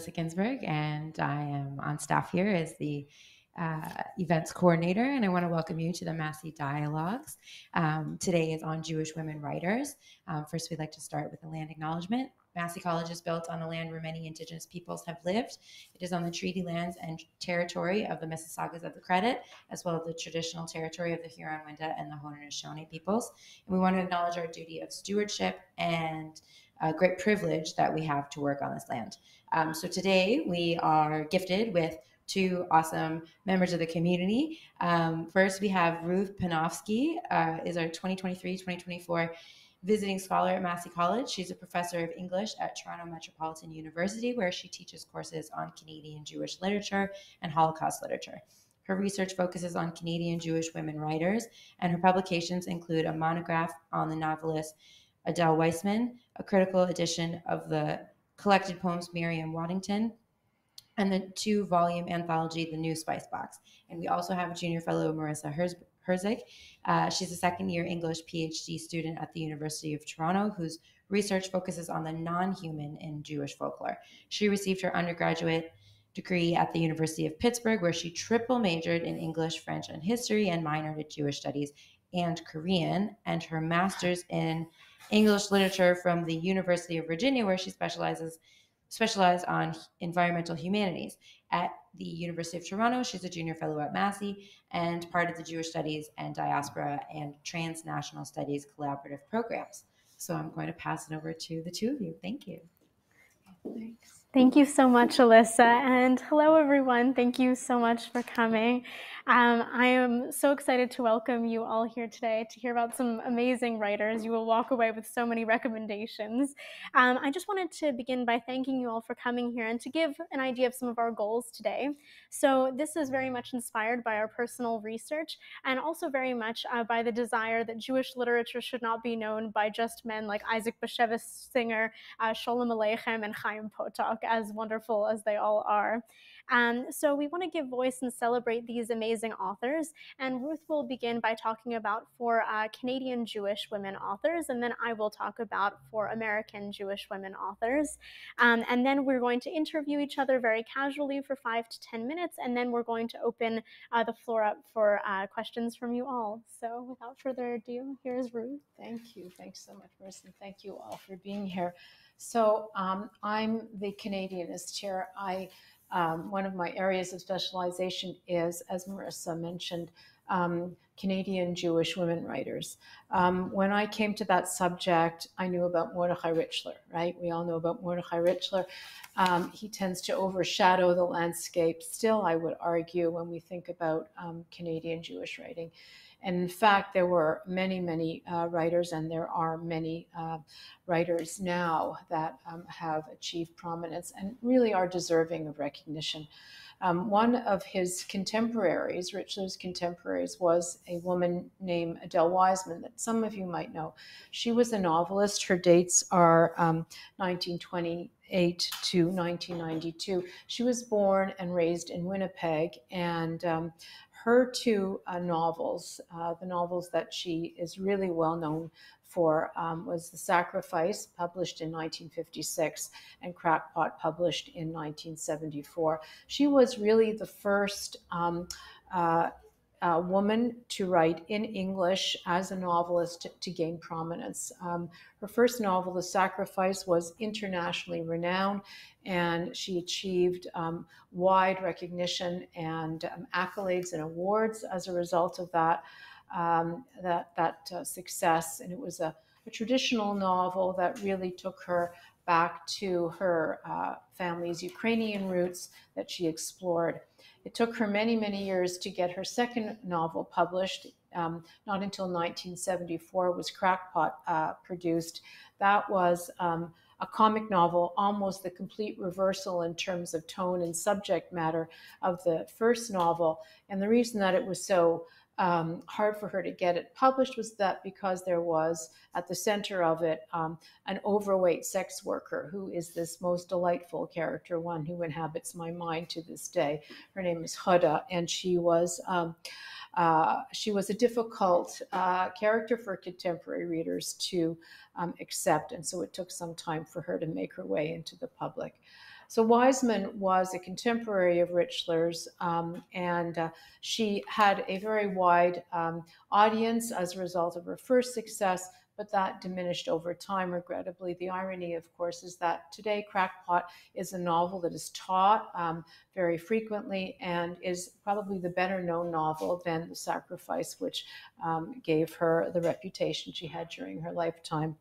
Marissa Ginsburg, and I am on staff here as the events coordinator, and I want to welcome you to the Massey Dialogues. Today is on Jewish women writers. First, we'd like to start with a land acknowledgement. Massey College is built on a land where many Indigenous peoples have lived. It is on the treaty lands and territory of the Mississaugas of the Credit, as well as the traditional territory of the Huron-Wendat and the Haudenosaunee peoples. And we want to acknowledge our duty of stewardship and a great privilege that we have to work on this land. So today we are gifted with two awesome members of the community. First, we have Ruth Panofsky, is our 2023-2024 visiting scholar at Massey College. She's a professor of English at Toronto Metropolitan University, where she teaches courses on Canadian Jewish literature and Holocaust literature. Her research focuses on Canadian Jewish women writers, and her publications include a monograph on the novelist Adele Wiseman, a critical edition of the collected poems Miriam Waddington, and the 2-volume anthology, The New Spice Box. And we also have a junior fellow, Marissa Herzig. She's a second-year English PhD student at the University of Toronto, whose research focuses on the non-human in Jewish folklore. She received her undergraduate degree at the University of Pittsburgh, where she triple majored in English, French, and history, and minored in Jewish studies and Korean, and her master's in English literature from the University of Virginia, where she specialized on environmental humanities. At the University of Toronto, she's a junior fellow at Massey and part of the Jewish Studies and Diaspora and Transnational Studies collaborative programs. So I'm going to pass it over to the two of you. Thank you. Thanks. Thank you so much, Alyssa, and hello everyone. Thank you so much for coming. I am so excited to welcome you all here today to hear about some amazing writers. You will walk away with so many recommendations. I just wanted to begin by thanking you all for coming here and to give an idea of some of our goals today. So this is very much inspired by our personal research and also very much by the desire that Jewish literature should not be known by just men like Isaac Bashevis Singer, Sholem Aleichem, and Chaim Potok, as wonderful as they all are. So we want to give voice and celebrate these amazing authors, and Ruth will begin by talking about 4 Canadian Jewish women authors, and then I will talk about 4 American Jewish women authors. And then we're going to interview each other very casually for 5 to 10 minutes, and then we're going to open the floor up for questions from you all. So without further ado, here's Ruth. Thank you. Thanks so much, Marissa. Thank you all for being here. So I'm the Canadianist here. One of my areas of specialization is, as Marissa mentioned, Canadian Jewish women writers. When I came to that subject, I knew about Mordechai Richler, right? We all know about Mordechai Richler. He tends to overshadow the landscape still, I would argue, when we think about Canadian Jewish writing. And in fact, there were many, many writers, and there are many writers now that have achieved prominence and really are deserving of recognition. One of his contemporaries, Richler's contemporaries, was a woman named Adele Wiseman that some of you might know. She was a novelist. Her dates are 1928 to 1992. She was born and raised in Winnipeg, and her 2 novels, the novels that she is really well known for, was The Sacrifice, published in 1956, and Crackpot, published in 1974. She was really the first woman to write in English as a novelist to gain prominence. Her first novel, The Sacrifice, was internationally renowned, and she achieved wide recognition and accolades and awards as a result of that success. And it was a traditional novel that really took her back to her family's Ukrainian roots that she explored. It took her many, many years to get her second novel published. Not until 1974 was Crackpot produced. That was a comic novel, almost the complete reversal in terms of tone and subject matter of the first novel. And the reason that it was so hard for her to get it published was that because there was at the center of it an overweight sex worker who is this most delightful character, one who inhabits my mind to this day. Her name is Huda, and she was a difficult character for contemporary readers to accept, and so it took some time for her to make her way into the public. So Wiseman was a contemporary of Richler's, and she had a very wide audience as a result of her first success, but that diminished over time, regrettably. The irony, of course, is that today Crackpot is a novel that is taught very frequently and is probably the better known novel than The Sacrifice, which gave her the reputation she had during her lifetime.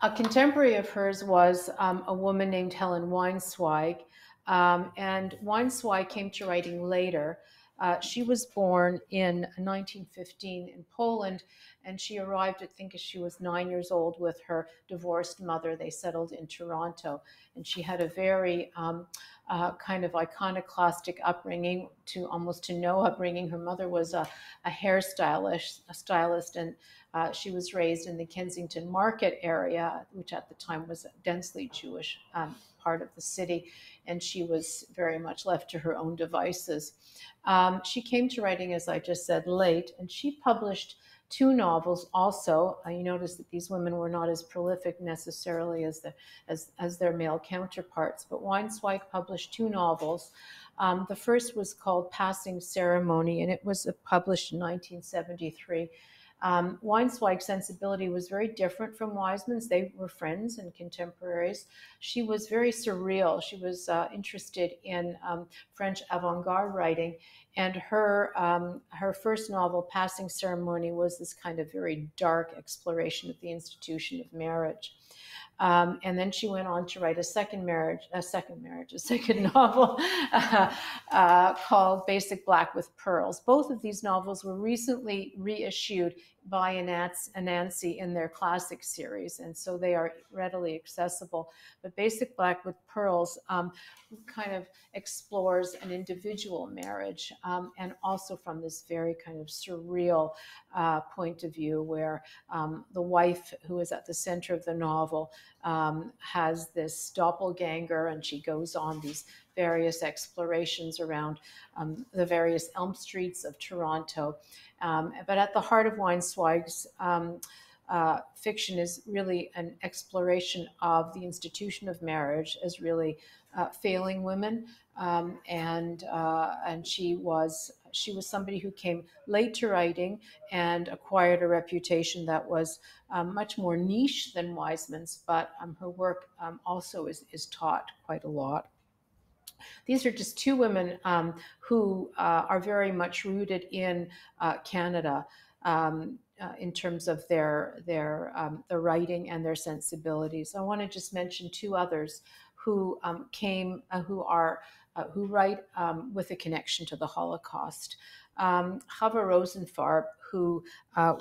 A contemporary of hers was a woman named Helen Weinzweig, and Weinzweig came to writing later. She was born in 1915 in Poland, and she arrived, I think, as she was 9 years old with her divorced mother. They settled in Toronto, and she had a very kind of iconoclastic upbringing, to almost to no upbringing. Her mother was a stylist, and she was raised in the Kensington Market area, which at the time was a densely Jewish part of the city, and she was very much left to her own devices. She came to writing, as I just said, late, and she published 2 novels also. You notice that these women were not as prolific necessarily as their male counterparts, but Weinzweig published 2 novels. The first was called Passing Ceremony, and it was published in 1973. Weinzweig's sensibility was very different from Wiseman's. They were friends and contemporaries. She was very surreal. She was interested in French avant-garde writing, and her first novel, Passing Ceremony, was this kind of very dark exploration of the institution of marriage. And then she went on to write a second novel called Basic Black with Pearls. Both of these novels were recently reissued by Anansi in their classic series, and so they are readily accessible. But Basic Black with Pearls kind of explores an individual marriage, and also from this very kind of surreal point of view, where the wife, who is at the center of the novel, has this doppelganger, and she goes on these various explorations around the various Elm Streets of Toronto. But at the heart of Weinzweig's fiction is really an exploration of the institution of marriage as really failing women, and she was somebody who came late to writing and acquired a reputation that was much more niche than Wiseman's, but her work also is taught quite a lot. These are just 2 women who are very much rooted in Canada in terms of their writing and their sensibilities. I want to just mention 2 others who write with a connection to the Holocaust. Chava Rosenfarb, who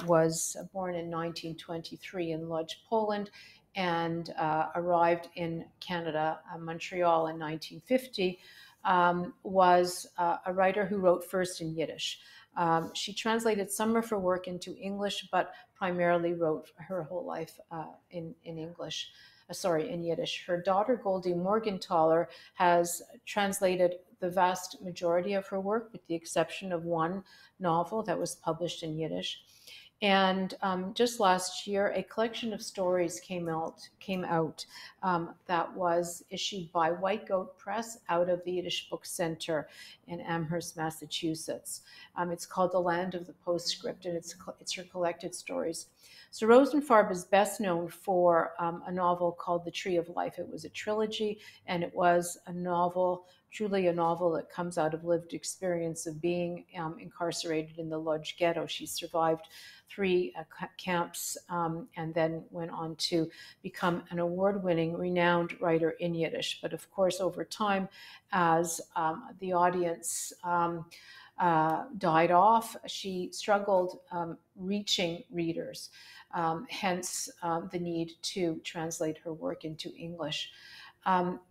was born in 1923 in Lodz, Poland, and arrived in Canada, Montreal, in 1950, was a writer who wrote first in Yiddish. She translated some of her work into English, but primarily wrote her whole life in English. In Yiddish. Her daughter, Goldie Morgenthaler, has translated the vast majority of her work, with the exception of 1 novel that was published in Yiddish. And just last year, a collection of stories came out that was issued by White Goat Press out of the Yiddish Book Center in Amherst, Massachusetts. It's called The Land of the Postscript, and it's her collected stories. So Rosenfarb is best known for a novel called The Tree of Life. It was a trilogy, and it was truly a novel that comes out of lived experience of being incarcerated in the Lodz ghetto. She survived 3 camps and then went on to become an award-winning, renowned writer in Yiddish. But of course, over time, as the audience died off, she struggled reaching readers, hence the need to translate her work into English.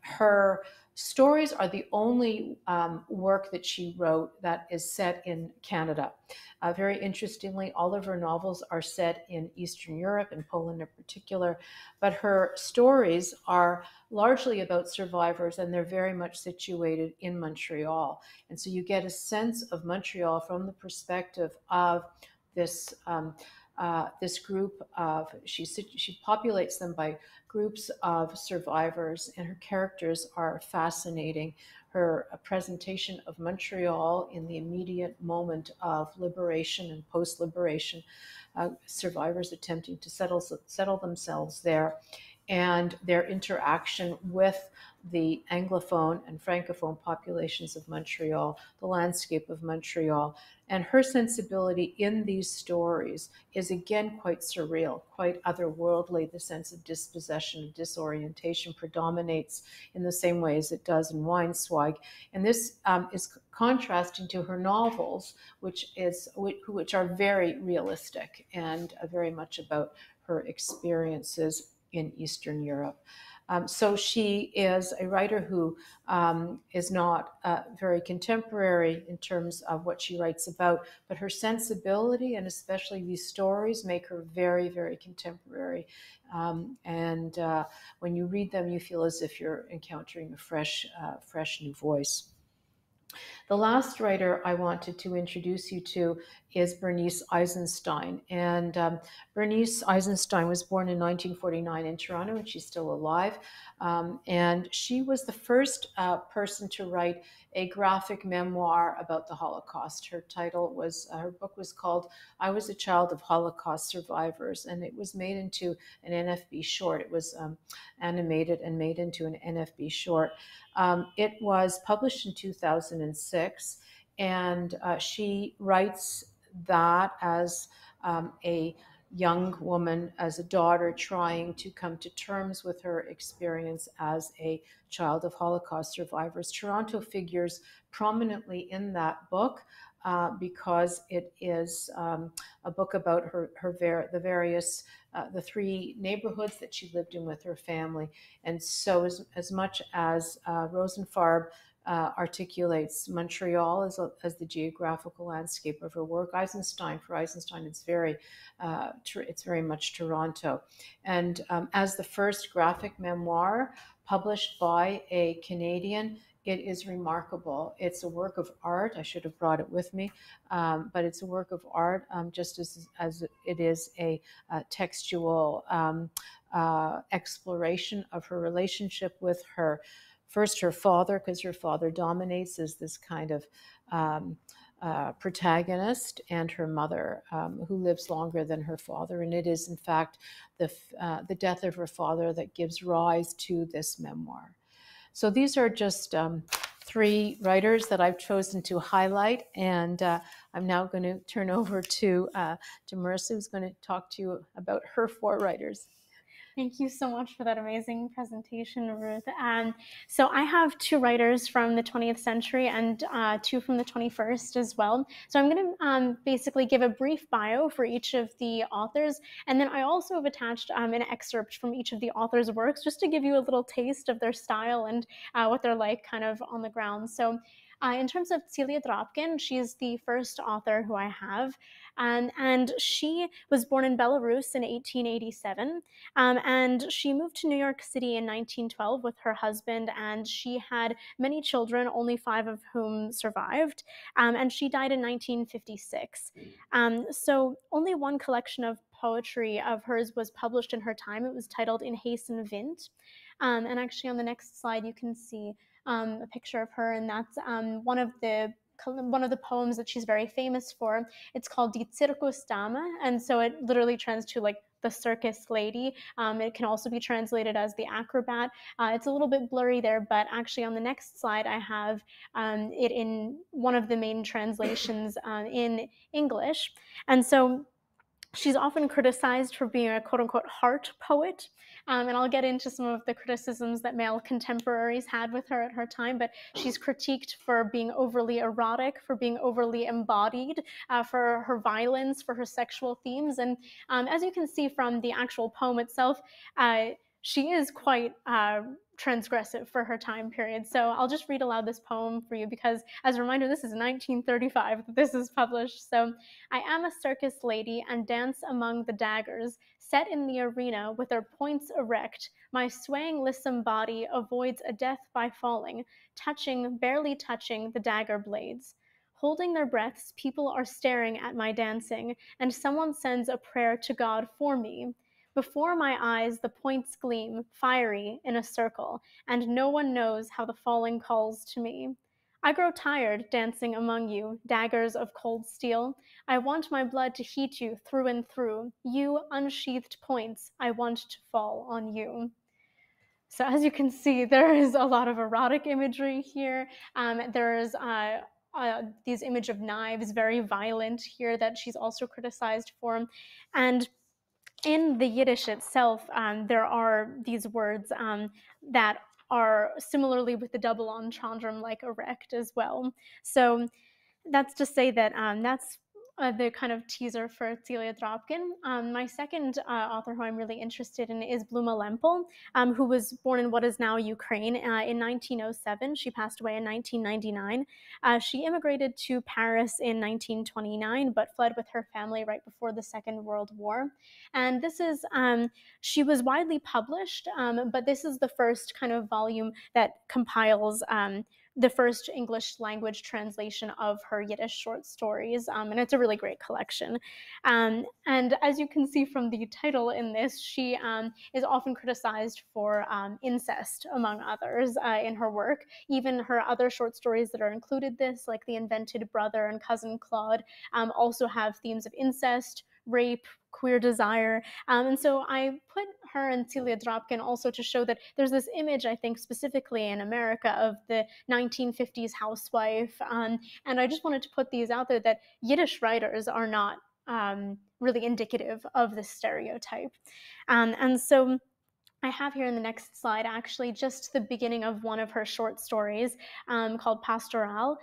Her stories are the only work that she wrote that is set in Canada. Very interestingly, all of her novels are set in Eastern Europe, and Poland in particular, but her stories are largely about survivors, and they're very much situated in Montreal. And so you get a sense of Montreal from the perspective of this this group of, she populates them by groups of survivors, and her characters are fascinating. Her presentation of Montreal in the immediate moment of liberation and post-liberation, survivors attempting to settle themselves there, and their interaction with the Anglophone and Francophone populations of Montreal, the landscape of Montreal. And her sensibility in these stories is again quite surreal, quite otherworldly. The sense of dispossession, of disorientation predominates in the same way as it does in Weinsweg. And this is contrasting to her novels, which are very realistic and very much about her experiences in Eastern Europe. So she is a writer who is not very contemporary in terms of what she writes about, but her sensibility and especially these stories make her very, very contemporary. And when you read them, you feel as if you're encountering a fresh new voice. The last writer I wanted to introduce you to is Bernice Eisenstein. And Bernice Eisenstein was born in 1949 in Toronto, and she's still alive. And she was the first person to write a graphic memoir about the Holocaust. Her book was called I Was a Child of Holocaust Survivors, and it was made into an NFB short. It was animated and made into an NFB short. It was published in 2006, and she writes that as a young woman, as a daughter, trying to come to terms with her experience as a child of Holocaust survivors. Toronto figures prominently in that book because it is a book about the various the three neighborhoods that she lived in with her family. And so as much as Rosenfarb articulates Montreal as the geographical landscape of her work, for Eisenstein, it's very much Toronto. And as the first graphic memoir published by a Canadian, it is remarkable. It's a work of art. I should have brought it with me, but it's a work of art, just as it is a textual exploration of her relationship with her father, because her father dominates as this kind of protagonist, and her mother, who lives longer than her father. And it is, in fact, the death of her father that gives rise to this memoir. So these are just three writers that I've chosen to highlight, and I'm now going to turn over to Marissa, who's going to talk to you about her four writers. Thank you so much for that amazing presentation, Ruth. So I have two writers from the 20th century and two from the 21st as well. So I'm going to basically give a brief bio for each of the authors. And then I also have attached an excerpt from each of the authors' works just to give you a little taste of their style and what they're like kind of on the ground. So in terms of Celia Drapkin, she's the first author who I have. And she was born in Belarus in 1887. And she moved to New York City in 1912 with her husband, and she had many children, only 5 of whom survived. And she died in 1956. So only one collection of poetry of hers was published in her time. It was titled In Hasten Wind. And actually on the next slide, you can see a picture of her, and that's one of the poems that she's very famous for. It's called Die Zirkusdame, and so it literally translates to like the circus lady. It can also be translated as the acrobat. It's a little bit blurry there, but actually on the next slide I have it in one of the main translations in English. And so she's often criticized for being a quote-unquote heart poet, and I'll get into some of the criticisms that male contemporaries had with her at her time, but she's critiqued for being overly erotic, for being overly embodied, for her violence, for her sexual themes. And as you can see from the actual poem itself, she is quite transgressive for her time period. So I'll just read aloud this poem for you because, as a reminder, this is 1935 that this is published. So, I am a circus lady and dance among the daggers, set in the arena with their points erect. My swaying lissom body avoids a death by falling, barely touching the dagger blades. Holding their breaths, people are staring at my dancing, and someone sends a prayer to God for me. Before my eyes, the points gleam, fiery, in a circle, and no one knows how the falling calls to me. I grow tired dancing among you, daggers of cold steel. I want my blood to heat you through and through. You, unsheathed points, I want to fall on you. So as you can see, there is a lot of erotic imagery here. There's these image of knives, very violent here, that she's also criticized for. And in the Yiddish itself, there are these words that are similarly with the double entendre, like erect as well. So that's to say that that's the kind of teaser for Celia Drapkin. My second author who I'm really interested in is Bluma Lempel, who was born in what is now Ukraine in 1907. She passed away in 1999. She immigrated to Paris in 1929, but fled with her family right before the Second World War. And this is, she was widely published, but this is the first kind of volume that compiles the first English language translation of her Yiddish short stories, and it's a really great collection. And as you can see from the title in this, she is often criticized for incest, among others, in her work. Even her other short stories that are included this, like The Invented Brother and Cousin Claude, also have themes of incest, rape, queer desire. And so I put her and Celia Drapkin also to show that there's this image, I think, specifically in America of the 1950s housewife. And I just wanted to put these out there that Yiddish writers are not really indicative of this stereotype. And so I have here in the next slide actually just the beginning of one of her short stories called Pastoral.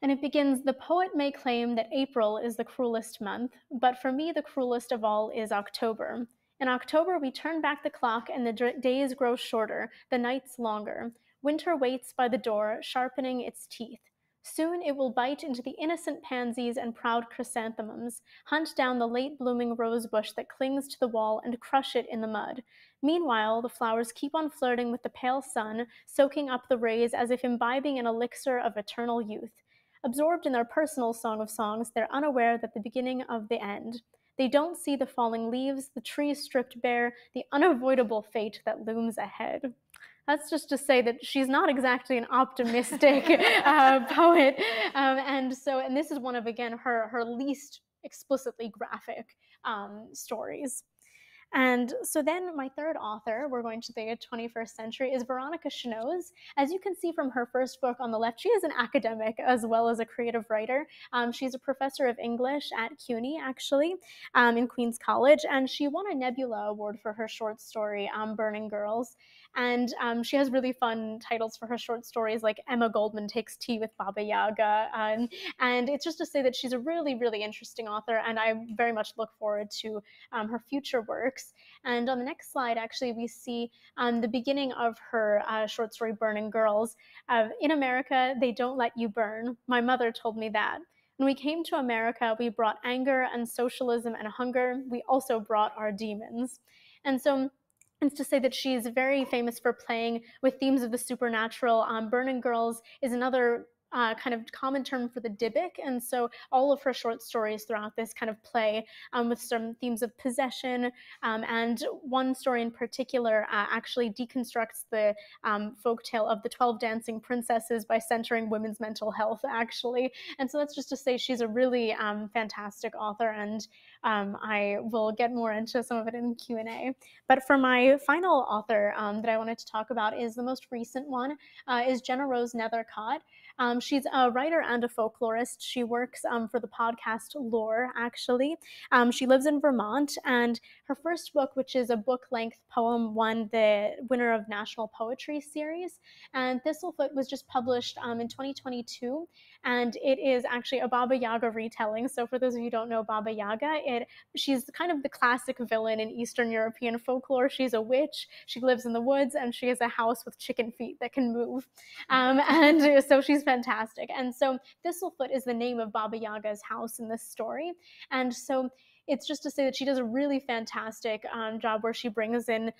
And it begins, the poet may claim that April is the cruelest month, but for me the cruelest of all is October. In October we turn back the clock and the days grow shorter, the nights longer. Winter waits by the door, sharpening its teeth. Soon it will bite into the innocent pansies and proud chrysanthemums, hunt down the late-blooming rosebush that clings to the wall and crush it in the mud. Meanwhile, the flowers keep on flirting with the pale sun, soaking up the rays as if imbibing an elixir of eternal youth. Absorbed in their personal song of songs, they're unaware that the beginning of the end. They don't see the falling leaves, the trees stripped bare, the unavoidable fate that looms ahead. That's just to say that she's not exactly an optimistic poet. And this is one of, again, her least explicitly graphic stories. And so then my third author, we're going to the 21st century, is Veronica Chenoz. As you can see from her first book on the left, she is an academic as well as a creative writer. She's a professor of English at CUNY, actually, in Queens College, and she won a Nebula Award for her short story, Burning Girls. And she has really fun titles for her short stories, like Emma Goldman Takes Tea with Baba Yaga. And it's just to say that she's a really, really interesting author, and I very much look forward to her future work. And on the next slide, actually, we see the beginning of her short story, Burning Girls. In America, they don't let you burn. My mother told me that. When we came to America, we brought anger and socialism and hunger. We also brought our demons. And so it's to say that she's very famous for playing with themes of the supernatural. Burning Girls is another kind of common term for the Dybbuk, and so all of her short stories throughout this kind of play with some themes of possession, and one story in particular actually deconstructs the folktale of the 12 dancing princesses by centering women's mental health, actually. And so that's just to say she's a really fantastic author, and I will get more into some of it in Q&A. But for my final author that I wanted to talk about is the most recent one, is Jenna Rose Nethercott. She's a writer and a folklorist. She works for the podcast Lore, actually. She lives in Vermont, and her first book, which is a book-length poem, won the winner of National Poetry Series. And Thistlefoot was just published in 2022, and it is actually a Baba Yaga retelling. So for those of you who don't know Baba Yaga, she's kind of the classic villain in Eastern European folklore. She's a witch, she lives in the woods, and she has a house with chicken feet that can move. And so she's fantastic. And so Thistlefoot is the name of Baba Yaga's house in this story. And so it's just to say that she does a really fantastic job where she brings in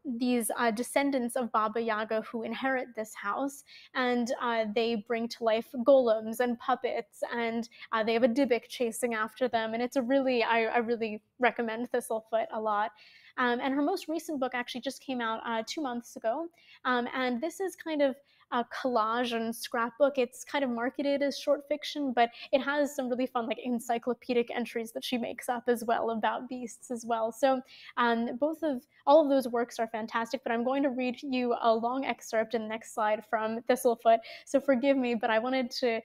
these descendants of Baba Yaga who inherit this house, and they bring to life golems and puppets, and they have a Dybbuk chasing after them, and it's a really, I really recommend Thistlefoot a lot. And her most recent book actually just came out 2 months ago, and this is kind of a collage and scrapbook. It's kind of marketed as short fiction, but it has some really fun, like, encyclopedic entries that she makes up as well about beasts as well. So all of those works are fantastic, but I'm going to read you a long excerpt in the next slide from Thistlefoot, so forgive me, but I wanted to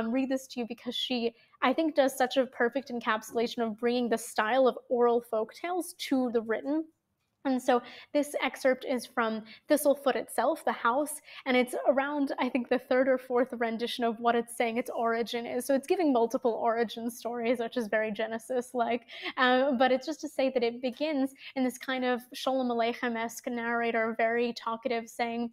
read this to you because she, I think, does such a perfect encapsulation of bringing the style of oral folktales to the written. And so this excerpt is from Thistlefoot itself, the house, and it's around, I think, the third or fourth rendition of what it's saying its origin is. So it's giving multiple origin stories, which is very Genesis-like. But it's just to say that it begins in this kind of Sholem Aleichem-esque narrator, very talkative, saying,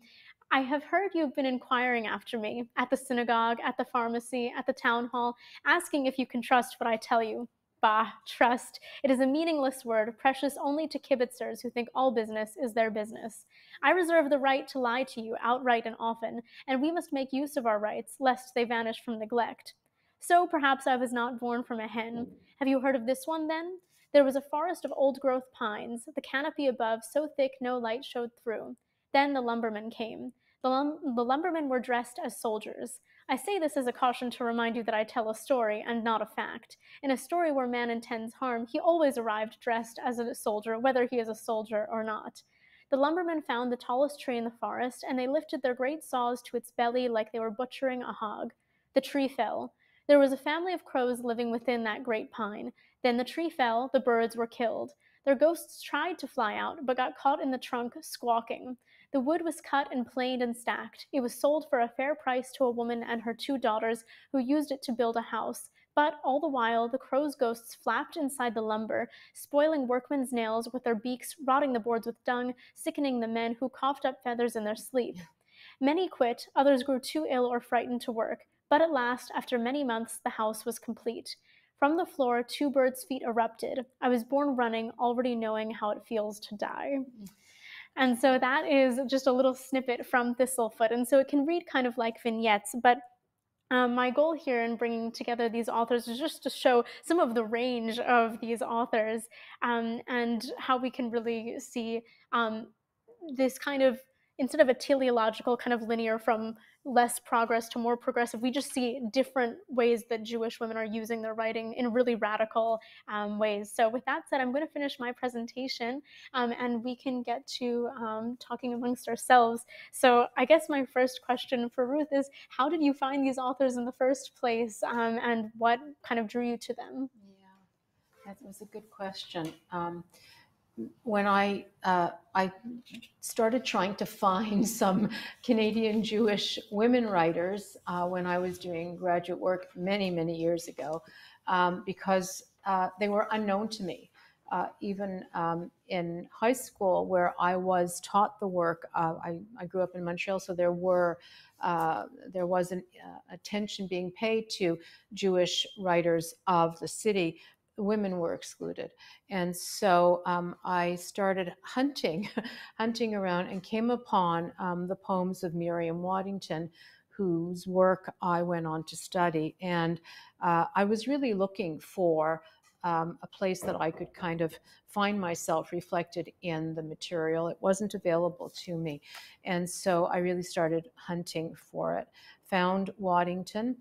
I have heard you have been inquiring after me at the synagogue, at the pharmacy, at the town hall, asking if you can trust what I tell you. Bah, trust. It is a meaningless word, precious only to kibitzers who think all business is their business. I reserve the right to lie to you outright and often, and we must make use of our rights, lest they vanish from neglect. So perhaps I was not born from a hen. Have you heard of this one, then? There was a forest of old-growth pines, the canopy above so thick no light showed through. Then the lumbermen came. The lumbermen were dressed as soldiers. I say this as a caution to remind you that I tell a story and not a fact. In a story where man intends harm, he always arrived dressed as a soldier, whether he is a soldier or not. The lumbermen found the tallest tree in the forest, and they lifted their great saws to its belly like they were butchering a hog. The tree fell. There was a family of crows living within that great pine. Then the tree fell, the birds were killed. Their ghosts tried to fly out, but got caught in the trunk, squawking. The wood was cut and planed and stacked. It was sold for a fair price to a woman and her 2 daughters, who used it to build a house. But all the while, the crows' ghosts flapped inside the lumber, spoiling workmen's nails with their beaks, rotting the boards with dung, sickening the men who coughed up feathers in their sleep. Many quit, others grew too ill or frightened to work. But at last, after many months, the house was complete. From the floor, 2 birds' feet erupted. I was born running, already knowing how it feels to die. And so that is just a little snippet from Thistlefoot. And so it can read kind of like vignettes, but my goal here in bringing together these authors is just to show some of the range of these authors, and how we can really see this kind of, instead of a teleological kind of linear from less progress to more progressive, we just see different ways that Jewish women are using their writing in really radical ways. So with that said, I'm going to finish my presentation, and we can get to talking amongst ourselves. So I guess my first question for Ruth is, how did you find these authors in the first place, and what kind of drew you to them? Yeah, that was a good question. When I started trying to find some Canadian Jewish women writers when I was doing graduate work many, many years ago, because they were unknown to me. Even in high school, where I was taught the work, I grew up in Montreal, so there was an attention being paid to Jewish writers of the city. Women were excluded. And so I started hunting around and came upon the poems of Miriam Waddington, whose work I went on to study. And I was really looking for a place that I could kind of find myself reflected in the material. It wasn't available to me. And so I really started hunting for it. Found Waddington,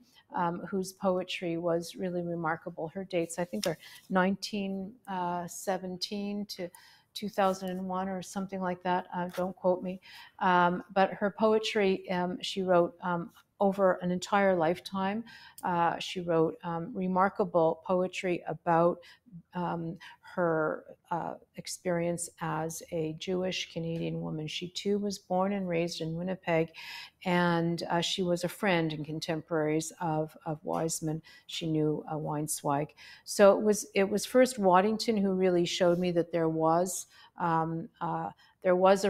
whose poetry was really remarkable. Her dates, I think, are 1917 to 2001 or something like that. Don't quote me. But her poetry, she wrote over an entire lifetime. She wrote remarkable poetry about her experience as a Jewish Canadian woman. She too was born and raised in Winnipeg, and she was a friend and contemporaries of Wiseman. She knew Weinsweig. So it was first Waddington who really showed me that there was a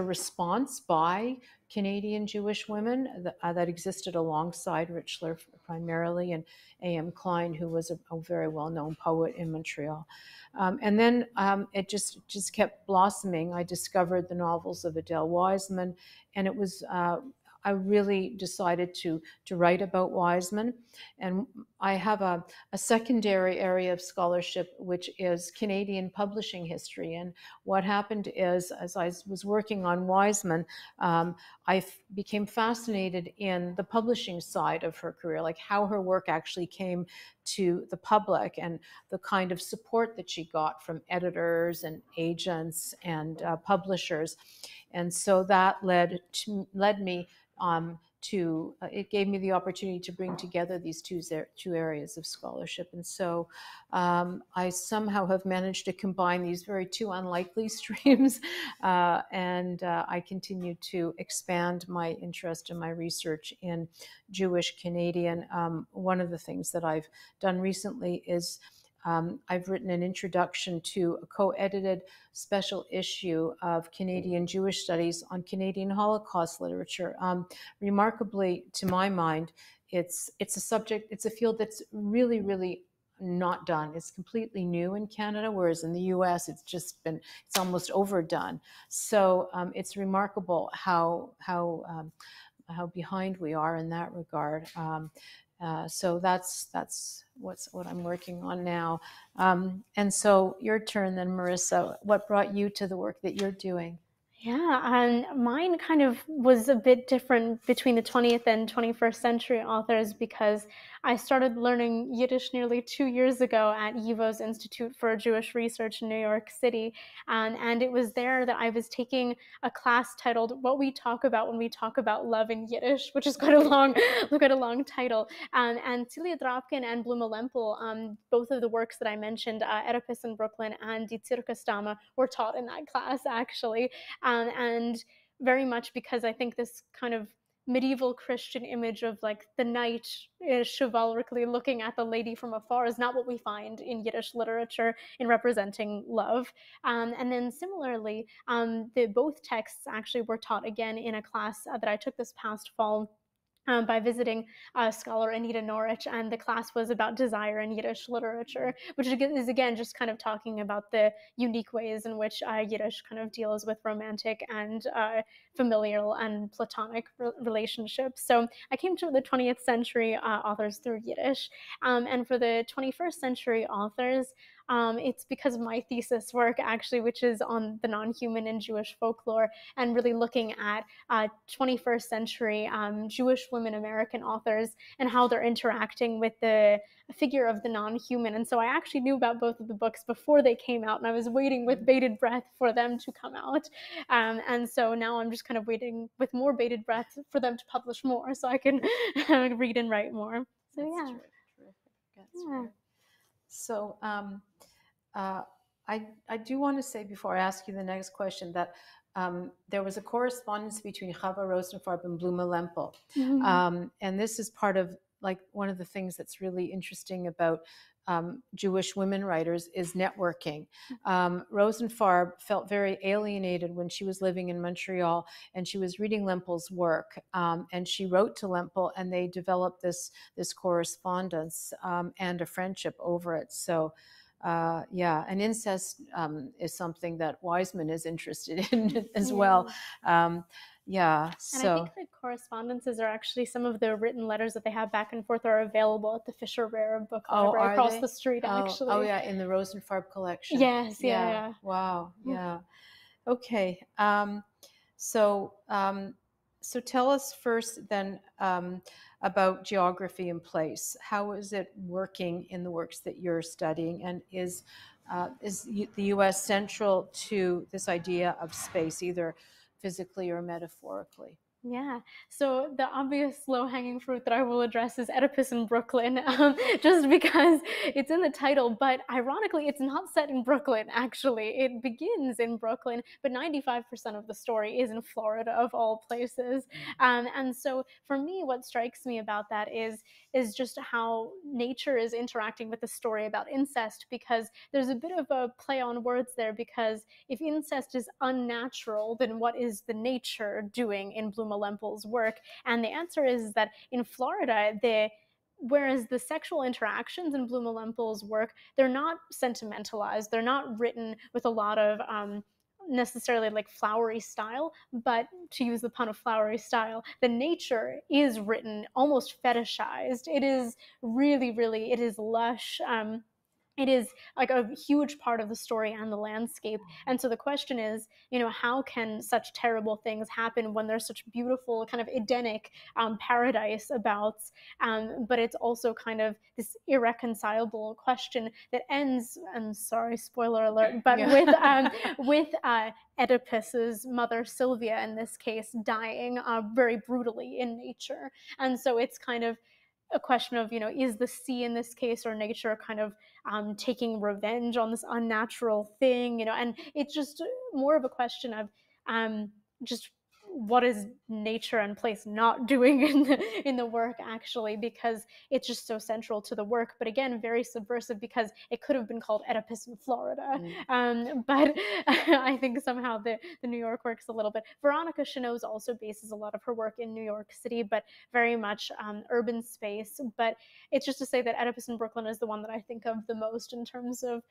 response by Canadian Jewish women that existed alongside Richler primarily, and A.M. Klein, who was a very well-known poet in Montreal. And then it just kept blossoming. I discovered the novels of Adele Wiseman, and it was I really decided to write about Wiseman. And I have a secondary area of scholarship, which is Canadian publishing history. And what happened is, as I was working on Wiseman, I became fascinated in the publishing side of her career, like how her work actually came to the public and the kind of support that she got from editors and agents and publishers. And so that led me to it gave me the opportunity to bring together these two areas of scholarship. And so I somehow have managed to combine these two unlikely streams, and I continue to expand my interest and my research in Jewish Canadian. One of the things that I've done recently is I've written an introduction to a co-edited special issue of Canadian Jewish Studies on Canadian Holocaust literature. Remarkably, to my mind, it's a field that's really, really not done. It's completely new in Canada, whereas in the US, it's almost overdone. So it's remarkable how behind we are in that regard. So that's what I'm working on now. And so your turn then, Marissa. What brought you to the work that you're doing? Yeah, and mine kind of was a bit different between the 20th and 21st century authors, because I started learning Yiddish nearly 2 years ago at YIVO's Institute for Jewish Research in New York City. And it was there that I was taking a class titled What We Talk About When We Talk About Love in Yiddish, which is quite a long title. And Celia Drapkin and Bluma Lempel, both of the works that I mentioned, Oedipus in Brooklyn and Die Zirkusdame, were taught in that class, actually. And very much because I think this kind of medieval Christian image of like the knight chivalrically looking at the lady from afar is not what we find in Yiddish literature in representing love. And then similarly, both texts actually were taught again in a class that I took this past fall by visiting scholar Anita Norwich, and the class was about desire in Yiddish literature, which is again just kind of talking about the unique ways in which Yiddish kind of deals with romantic and familial and platonic relationships. So I came to the 20th century authors through Yiddish, and for the 21st century authors, it's because of my thesis work, actually, which is on the non-human in Jewish folklore, and really looking at 21st century Jewish women American authors and how they're interacting with the figure of the non-human. And so I actually knew about both of the books before they came out, and I was waiting with bated breath for them to come out. And so now I'm just kind of waiting with more bated breath for them to publish more so I can read and write more. So That's yeah. terrific. That's right. So I do want to say, before I ask you the next question, that there was a correspondence between Chava Rosenfarb and Bluma Lempel. Mm-hmm. And this is part of like one of the things that's really interesting about Jewish women writers is networking. Rosenfarb felt very alienated when she was living in Montreal, and she was reading Lempel's work, and she wrote to Lempel, and they developed this correspondence and a friendship over it. So and incest is something that Wiseman is interested in as well. And I think the correspondences are actually some of the written letters that they have back and forth are available at the Fisher Rare Book Library across the street, actually. Oh, yeah, in the Rosenfarb collection. Yes, yeah. Wow, yeah. Okay. So tell us first then about geography and place. How is it working in the works that you're studying, and is the U.S. central to this idea of space, either physically or metaphorically? Yeah, so the obvious low-hanging fruit that I will address is Oedipus in Brooklyn, just because it's in the title, but ironically, it's not set in Brooklyn, actually. It begins in Brooklyn, but 95% of the story is in Florida, of all places. And so for me, what strikes me about that is is just how nature is interacting with the story about incest, because there's a bit of a play on words there, because if incest is unnatural, then what is the nature doing in Bluma Lempel's work? And the answer is that in Florida, whereas the sexual interactions in Bluma Lempel's work, they're not sentimentalized, they're not written with a lot of necessarily like flowery style, but to use the pun of flowery style, the nature is written almost fetishized. It is really, really, it is lush. It is like a huge part of the story and the landscape. And so the question is, how can such terrible things happen when there's such beautiful kind of Edenic paradise about, but it's also kind of this irreconcilable question that ends, and sorry, spoiler alert, but with Oedipus's mother Sylvia, in this case, dying very brutally in nature. And so it's kind of a question of, is the sea in this case, or nature, kind of taking revenge on this unnatural thing, and it's just more of a question of just what is nature and place not doing in the work, actually, because it's just so central to the work. But again, very subversive, because it could have been called Oedipus in Florida. But I think somehow the New York works a little bit. Veronica Chenose also bases a lot of her work in New York City, but very much urban space. But it's just to say that Oedipus in Brooklyn is the one that I think of the most in terms of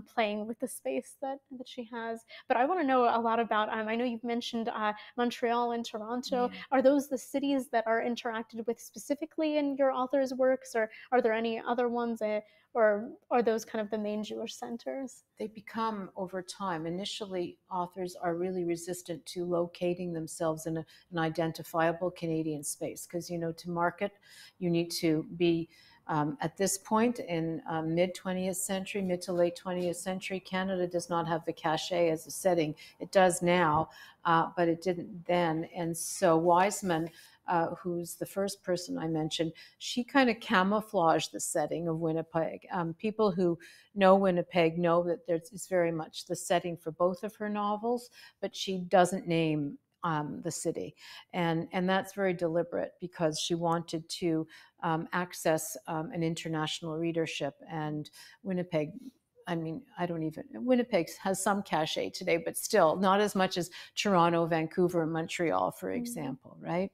playing with the space that she has. But I want to know a lot about, I know you've mentioned Montreal and Toronto. Yeah. Are those the cities that are interacted with specifically in your author's works, or are there any other ones, or are those kind of the main Jewish centers? They become, over time, initially authors are really resistant to locating themselves in an identifiable Canadian space, because, to market, you need to be at this point in mid to late 20th century, Canada does not have the cachet as a setting. It does now, but it didn't then. And so Wiseman, who's the first person I mentioned, she kind of camouflaged the setting of Winnipeg. People who know Winnipeg know that it's very much the setting for both of her novels, but she doesn't name the city. And that's very deliberate, because she wanted to access an international readership. And Winnipeg, Winnipeg has some cachet today, but still not as much as Toronto, Vancouver, and Montreal, for example, right?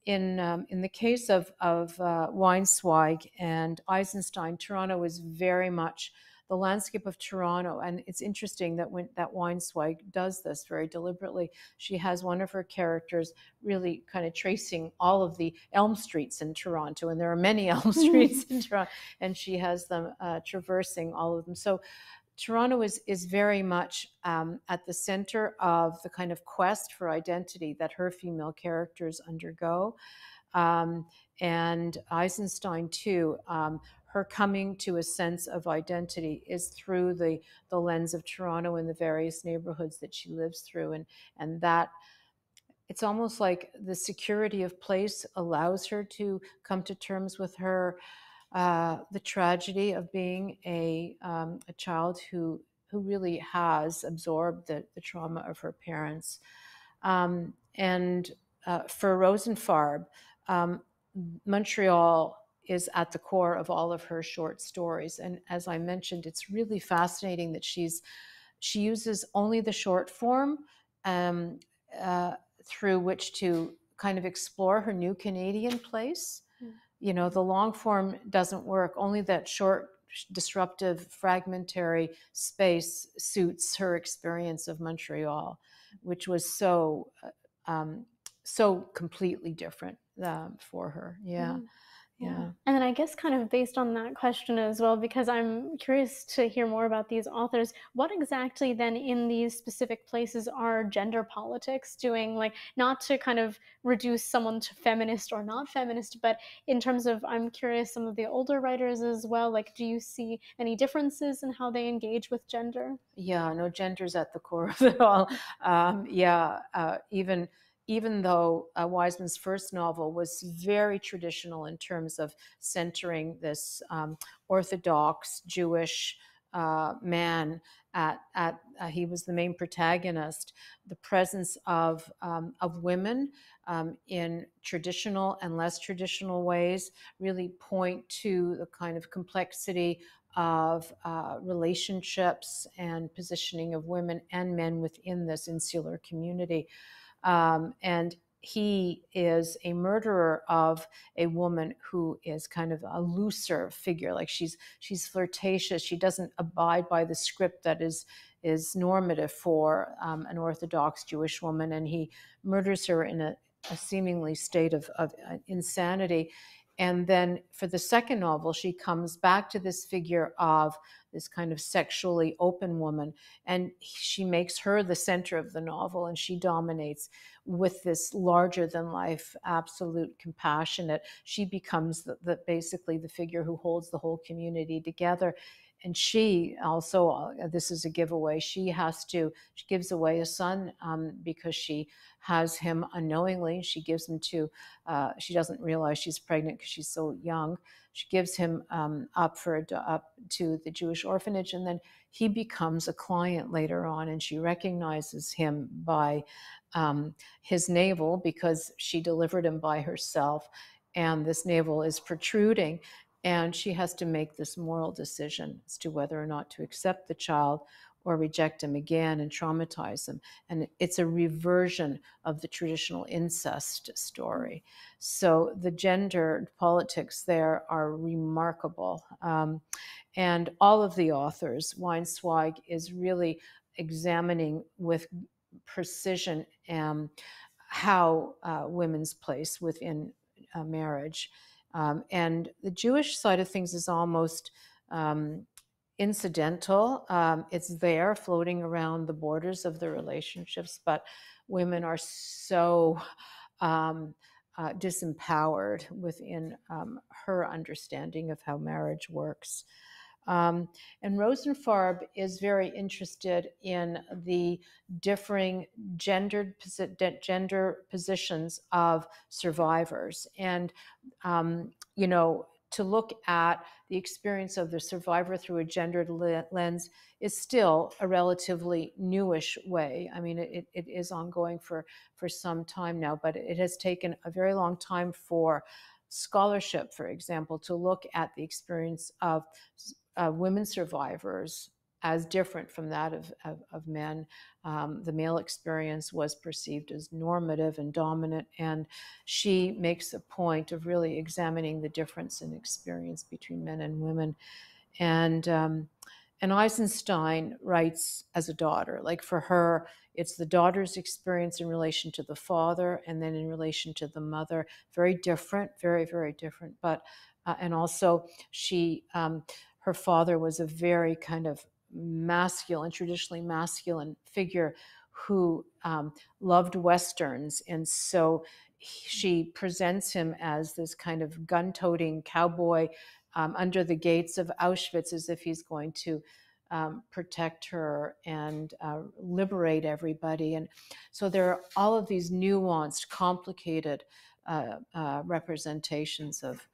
In the case of Weinzweig and Eisenstein, Toronto is very much the landscape of Toronto. And it's interesting that that Weinzweig does this very deliberately. She has one of her characters really kind of tracing all of the Elm Streets in Toronto, and there are many Elm Streets in Toronto, and she has them traversing all of them. So Toronto is very much at the center of the kind of quest for identity that her female characters undergo. And Eisenstein, too, her coming to a sense of identity is through the lens of Toronto and the various neighborhoods that she lives through. And that it's almost like the security of place allows her to come to terms with the tragedy of being a child who really has absorbed the trauma of her parents. And for Rosenfarb, Montreal is at the core of all of her short stories. And as I mentioned, it's really fascinating that she uses only the short form through which to kind of explore her new Canadian place. The long form doesn't work. Only that short, disruptive, fragmentary space suits her experience of Montreal, which was so completely different for her. Yeah. And then I guess kind of based on that question as well, because I'm curious to hear more about these authors, what exactly then in these specific places are gender politics doing? Like, not to kind of reduce someone to feminist or not feminist, but in terms of, I'm curious, some of the older writers as well, like, do you see any differences in how they engage with gender? Yeah, no, gender's at the core of it all. Even though Wiseman's first novel was very traditional in terms of centering this Orthodox Jewish man he was the main protagonist, the presence of women in traditional and less traditional ways, really point to the kind of complexity of relationships and positioning of women and men within this insular community. And he is a murderer of a woman who is kind of a looser figure, like she's flirtatious. She doesn't abide by the script that is normative for an Orthodox Jewish woman, and he murders her in a seemingly state of insanity. And then for the second novel, she comes back to this figure of this kind of sexually open woman, and she makes her the center of the novel, and she dominates with this larger than life, absolute compassionate. She becomes basically the figure who holds the whole community together. And she also, this is a giveaway, she gives away a son because she has him unknowingly. She gives him to, she doesn't realize she's pregnant because she's so young. She gives him up to the Jewish orphanage, and then he becomes a client later on, and she recognizes him by his navel because she delivered him by herself, and this navel is protruding. And she has to make this moral decision as to whether or not to accept the child or reject him again and traumatize him. And it's a reversion of the traditional incest story. So the gender politics there are remarkable. And all of the authors, Weinzweig is really examining with precision how women's place within marriage. And the Jewish side of things is almost incidental. It's there floating around the borders of the relationships, but women are so disempowered within her understanding of how marriage works. And Rosenfarb is very interested in the differing gender positions of survivors. And, to look at the experience of the survivor through a gendered lens is still a relatively newish way. I mean, it is ongoing for some time now, but it has taken a very long time for scholarship, for example, to look at the experience of women survivors as different from that of men. The male experience was perceived as normative and dominant, and she makes a point of really examining the difference in experience between men and women. And Eisenstein writes as a daughter. Like for her, it's the daughter's experience in relation to the father, and then in relation to the mother. Very different, very, very different. But and also her father was a very kind of masculine, traditionally masculine figure who loved Westerns. And so she presents him as this kind of gun-toting cowboy under the gates of Auschwitz, as if he's going to protect her and liberate everybody. And so there are all of these nuanced, complicated representations of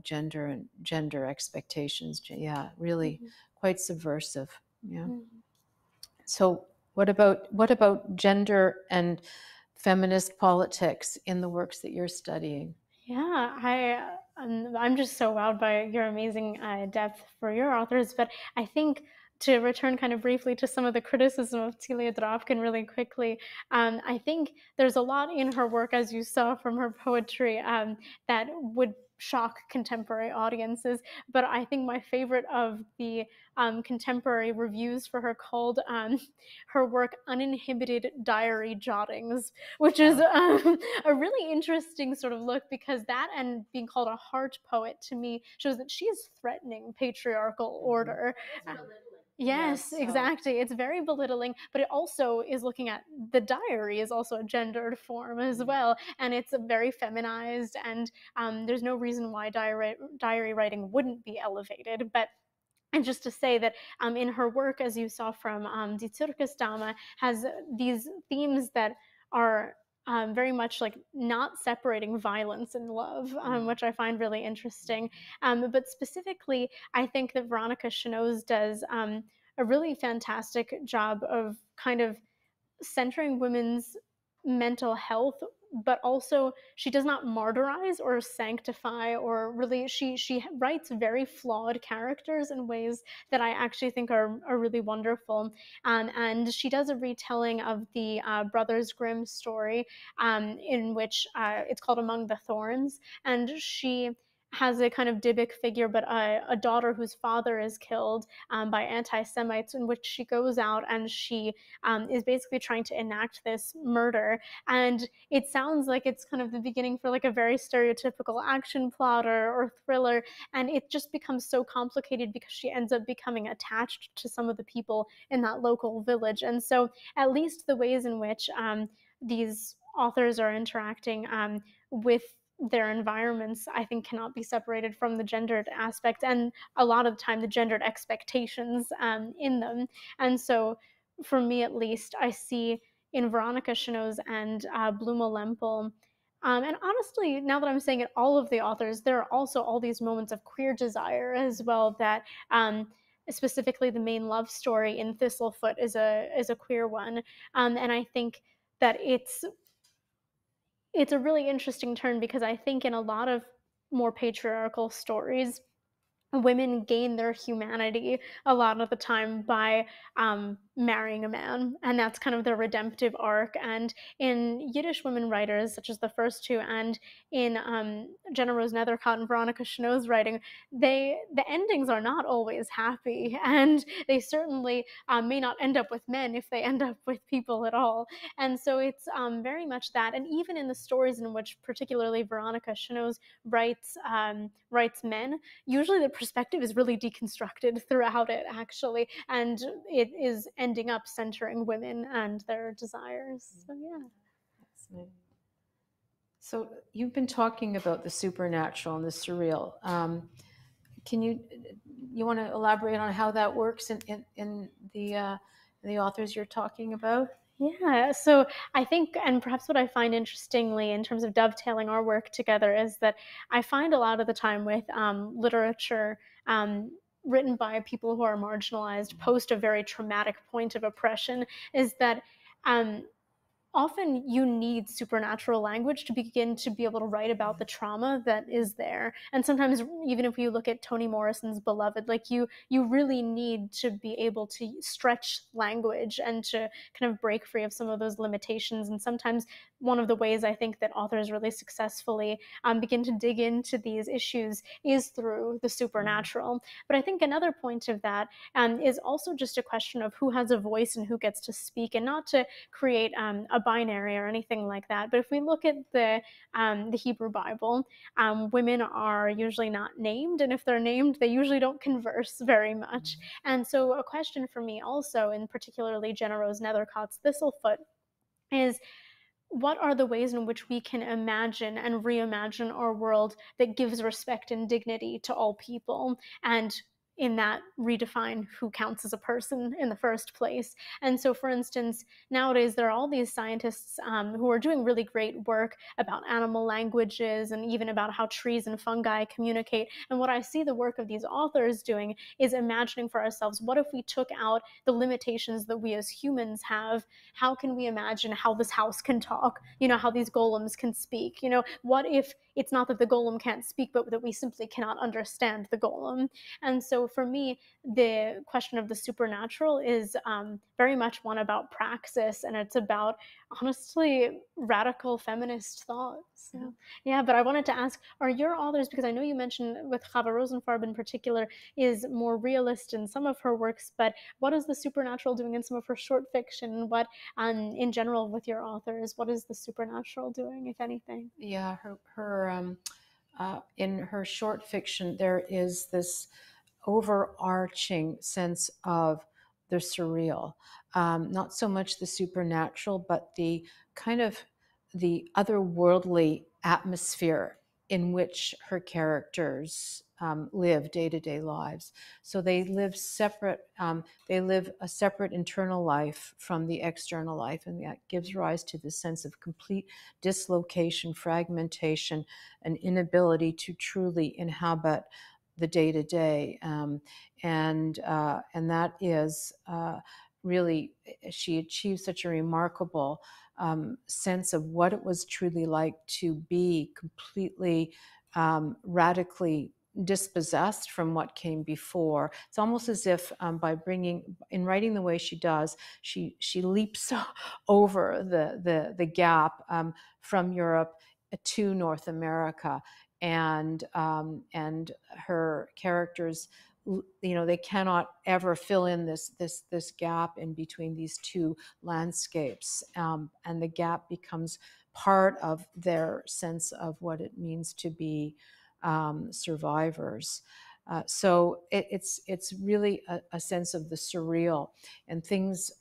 gender and gender expectations. Yeah, really quite subversive. Yeah. So what about gender and feminist politics in the works that you're studying? Yeah, I'm just so wowed by your amazing depth for your authors. But I think, to return kind of briefly to some of the criticism of Celia Dravkin really quickly, I think there's a lot in her work, as you saw from her poetry, that would shock contemporary audiences. But I think my favorite of the contemporary reviews for her called her work Uninhibited Diary Jottings, which is a really interesting sort of look, because that, and being called a heart poet, to me shows that she is threatening patriarchal order. Yes, exactly. It's very belittling, but it also is looking at the diary is also a gendered form as well, and it's very feminized, and there's no reason why diary writing wouldn't be elevated. But and just to say that in her work, as you saw from Die Zirkusdame, has these themes that are very much like not separating violence and love, which I find really interesting. But specifically, I think that Veronica Chenoz does a really fantastic job of kind of centering women's mental health but also she does not martyrize or sanctify, or really she writes very flawed characters in ways that I actually think are really wonderful. And she does a retelling of the Brothers Grimm story, in which it's called Among the Thorns, and she has a kind of Dybbuk figure, but a daughter whose father is killed by anti-Semites, in which she goes out and she is basically trying to enact this murder. And it sounds like it's kind of the beginning for like a very stereotypical action plot or thriller. And it just becomes so complicated because she ends up becoming attached to some of the people in that local village. And so at least the ways in which these authors are interacting with their environments, I think, cannot be separated from the gendered aspect, and a lot of the time the gendered expectations in them. And so for me at least, I see in Veronica Chenow's and Bluma Lempel, and honestly, now that I'm saying it, all of the authors, there are also all these moments of queer desire as well, that specifically the main love story in Thistlefoot is a queer one. And I think that it's a really interesting turn, because I think in a lot of more patriarchal stories, women gain their humanity a lot of the time by marrying a man, and that's kind of their redemptive arc. And in Yiddish women writers, such as the first two, and in Jenna Rose Nethercott and Veronica Chenow's writing, the endings are not always happy, and they certainly may not end up with men if they end up with people at all. And so it's very much that. And even in the stories in which particularly Veronica Chenow's writes men, usually the perspective is really deconstructed throughout it, actually, and it is ending up centering women and their desires. So yeah. So you've been talking about the supernatural and the surreal. Can you want to elaborate on how that works in the authors you're talking about? Yeah, so I think, and perhaps what I find interestingly in terms of dovetailing our work together, is that I find a lot of the time with literature written by people who are marginalized post a very traumatic point of oppression, is that often you need supernatural language to begin to be able to write about the trauma that is there. And sometimes, even if you look at Toni Morrison's Beloved, like you really need to be able to stretch language and to kind of break free of some of those limitations. And sometimes one of the ways I think that authors really successfully begin to dig into these issues is through the supernatural. But I think another point of that is also just a question of who has a voice and who gets to speak, and not to create a binary or anything like that. But if we look at the Hebrew Bible, women are usually not named, and if they're named, they usually don't converse very much. And so a question for me also, in particularly Jenna Rose Nethercott's Thistlefoot, is what are the ways in which we can imagine and reimagine our world that gives respect and dignity to all people, and in that redefine who counts as a person in the first place. And so, for instance, nowadays there are all these scientists who are doing really great work about animal languages and even about how trees and fungi communicate. And what I see the work of these authors doing is imagining for ourselves, what if we took out the limitations that we as humans have? How can we imagine how this house can talk? You know, how these golems can speak? You know, what if it's not that the golem can't speak, but that we simply cannot understand the golem? And so for me, the question of the supernatural is very much one about praxis, and it's about, honestly, radical feminist thought. So, yeah, but I wanted to ask, are your authors, because I know you mentioned with Chava Rosenfarb in particular, is more realist in some of her works, but what is the supernatural doing in some of her short fiction? What, in general, with your authors, what is the supernatural doing, if anything? Yeah, in her short fiction, there is this overarching sense of the surreal, not so much the supernatural, but the kind of the otherworldly atmosphere in which her characters live day-to-day lives. So they live separate, they live a separate internal life from the external life, and that gives rise to this sense of complete dislocation, fragmentation, an inability to truly inhabit the day-to-day, and that is really, she achieved such a remarkable sense of what it was truly like to be completely radically dispossessed from what came before. It's almost as if in writing the way she does, she leaps over the gap from Europe to North America, and her characters, they cannot ever fill in this gap in between these two landscapes, and the gap becomes part of their sense of what it means to be survivors. So it's really a sense of the surreal, and things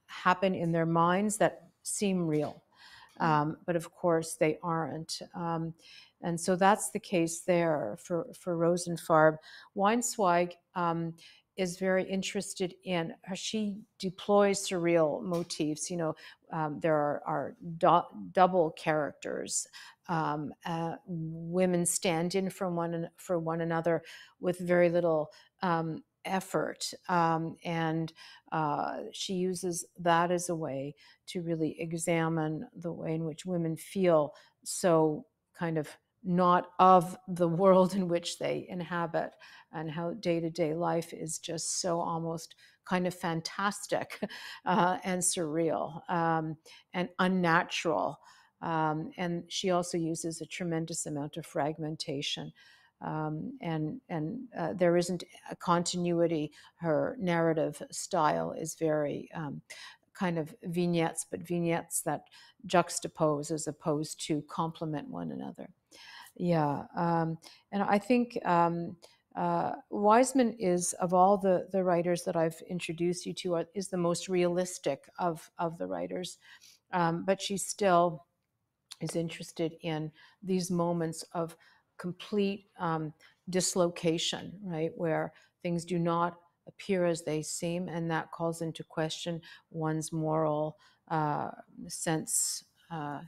happen in their minds that seem real, but of course they aren't. And so that's the case there for Rosenfarb. Weinzweig is very interested in, she deploys surreal motifs. There are double characters. Women stand in for one another with very little effort, and she uses that as a way to really examine the way in which women feel so kind of not of the world in which they inhabit, and how day-to-day life is just so almost kind of fantastic and surreal and unnatural. And she also uses a tremendous amount of fragmentation. And there isn't a continuity. Her narrative style is very kind of vignettes, but vignettes that juxtapose as opposed to complement one another. Yeah, and I think Wiseman is, of all the writers that I've introduced you to, is the most realistic of the writers, but she still is interested in these moments of complete dislocation, right, where things do not appear as they seem, and that calls into question one's moral sense.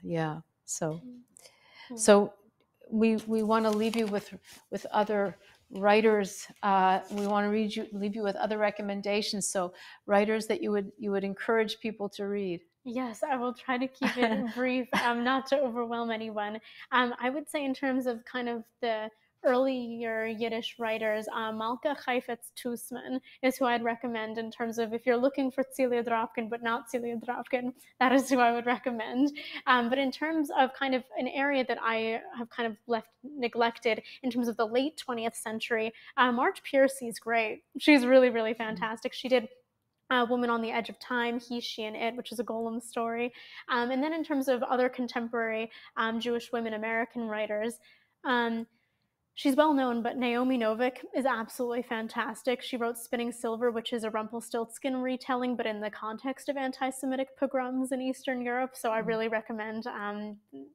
Yeah, so we want to leave you with other writers. We want to leave you with other recommendations. So writers that you would encourage people to read. Yes, I will try to keep it brief, not to overwhelm anyone. I would say in terms of kind of the earlier Yiddish writers, Malka Chaifetz Tusman is who I'd recommend in terms of if you're looking for Celia Dropkin, but not Celia Dropkin, that is who I would recommend. But in terms of kind of an area that I have kind of left neglected in terms of the late 20th century, Marge Piercy is great. She's really, really fantastic. She did Woman on the Edge of Time, He, She, and It, which is a Golem story. And then in terms of other contemporary Jewish women American writers, she's well known, but Naomi Novik is absolutely fantastic. She wrote Spinning Silver, which is a Rumpelstiltskin retelling, but in the context of anti-Semitic pogroms in Eastern Europe. So I really recommend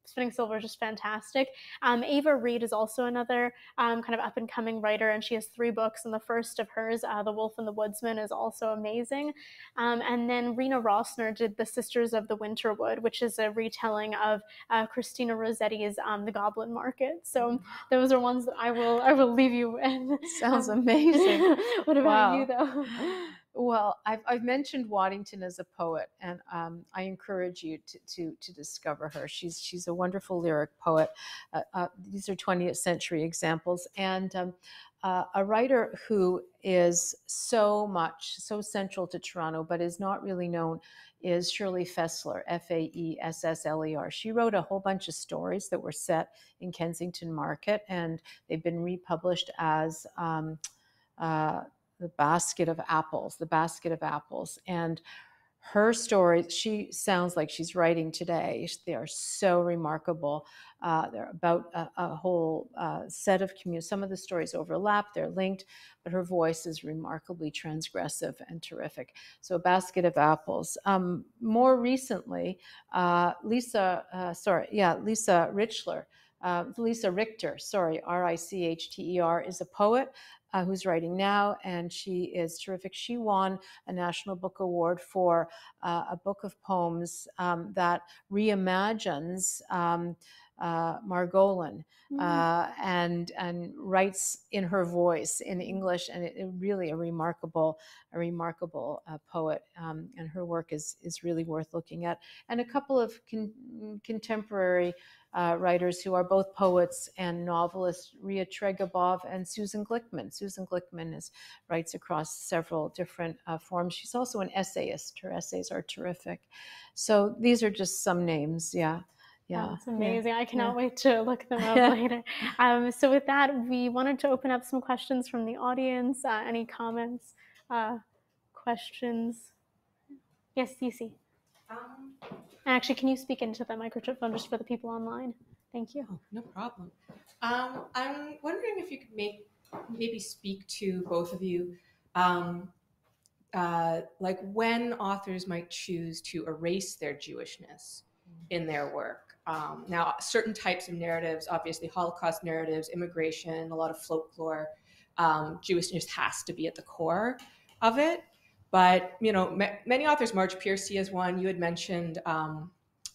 Spinning Silver is just fantastic. Ava Reed is also another kind of up-and-coming writer, and she has 3 books, and the first of hers, The Wolf and the Woodsman, is also amazing. And then Rena Rossner did The Sisters of the Winterwood, which is a retelling of Christina Rossetti's The Goblin Market. So those are ones that I will leave you with. Sounds amazing. What about Wow. you, though? Well, I've mentioned Waddington as a poet, and I encourage you to discover her. She's a wonderful lyric poet. These are 20th century examples, and a writer who is so central to Toronto, but is not really known, is Shirley Fessler, Faessler. She wrote a whole bunch of stories that were set in Kensington Market, and they've been republished as The Basket of Apples. And her stories, she sounds like she's writing today. They are so remarkable. They're about a whole set of communities. Some of the stories overlap, they're linked, but her voice is remarkably transgressive and terrific. So A Basket of Apples. More recently, Lisa Richter, Richter, is a poet who's writing now, and she is terrific. She won a National Book Award for a book of poems that reimagines Margolin, and writes in her voice in English, and it really a remarkable poet, and her work is really worth looking at. And a couple of contemporary writers who are both poets and novelists, Ria Tregabov and Susan Glickman. Susan Glickman writes across several different forms. She's also an essayist. Her essays are terrific. So these are just some names. Yeah. That's amazing. I cannot wait to look them up later. So with that, we wanted to open up some questions from the audience. Any comments, questions? Yes, Cece. Actually, can you speak into the microphone just for the people online? Thank you. Oh, no problem. I'm wondering if you could maybe speak to both of you, like when authors might choose to erase their Jewishness in their work. Now, certain types of narratives, obviously Holocaust narratives, immigration, a lot of folklore, Jewishness has to be at the core of it. But, many authors, Marge Piercy is one. You had mentioned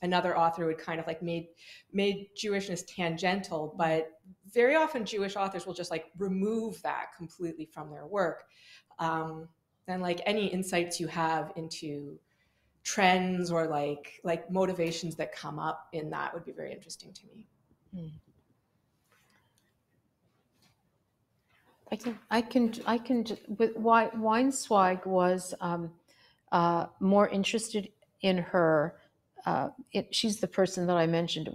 another author who had kind of like made Jewishness tangential, but very often Jewish authors will just like remove that completely from their work. And like any insights you have into trends or like motivations that come up in that would be very interesting to me. I can. But Weinswag was more interested in her. She's the person that I mentioned.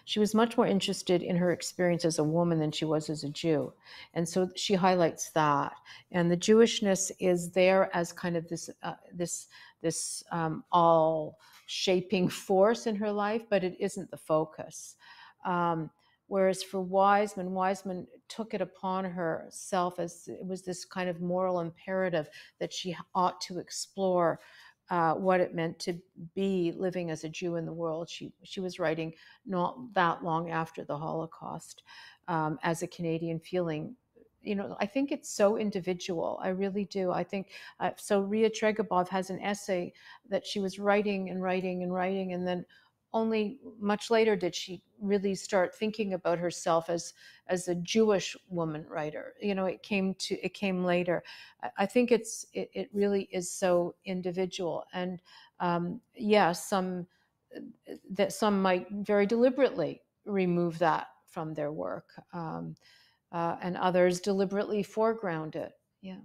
She was much more interested in her experience as a woman than she was as a Jew, and so she highlights that. And the Jewishness is there as kind of this all shaping force in her life, but it isn't the focus. Whereas for Wiseman took it upon herself as it was this kind of moral imperative that she ought to explore what it meant to be living as a Jew in the world. She was writing not that long after the Holocaust as a Canadian feeling. I think it's so individual. I really do. I think so. Ria Tregabov has an essay that she was writing, and then only much later did she really start thinking about herself as a Jewish woman writer. It came later. I think it really is so individual, and some might very deliberately remove that from their work, and others deliberately foreground it. Yeah.